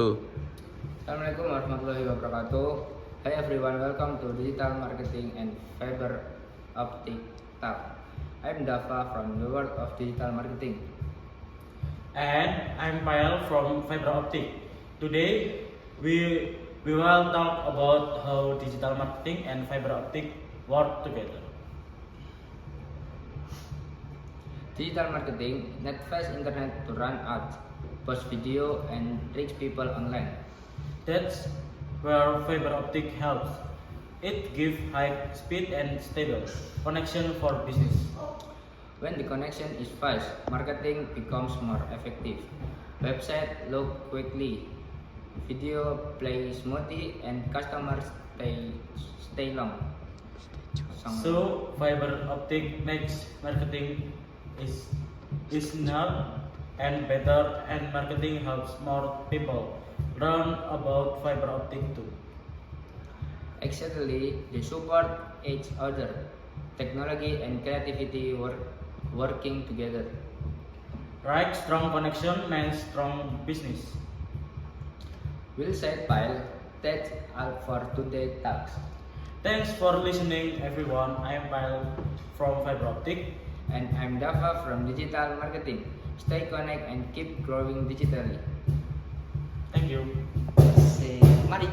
Assalamualaikum warahmatullahi wabarakatuh. Hi everyone, welcome to Digital Marketing and Fiber Optic Talk. I'm Dava from the world of digital marketing. And I'm Payal from Fiber Optic. Today we will talk about how digital marketing and fiber optic work together. Digital marketing net fast internet to run ads, post video, and reach people online. That's where fiber optic helps. It gives high speed and stable connection for business. When the connection is fast, marketing becomes more effective. Website load quickly, video play smoothly, and customers stay long. So fiber optic makes marketing is not and better, and marketing helps more people learn about fiber optic too. Exactly, they support each other. Technology and creativity working together. Right, strong connection means strong business. Will said Pile, that's all for today's talks. Thanks for listening, everyone. I am Pyle from Fiber Optic. And I'm Dava from Digital Marketing. Stay connected and keep growing digitally. Thank you. Mari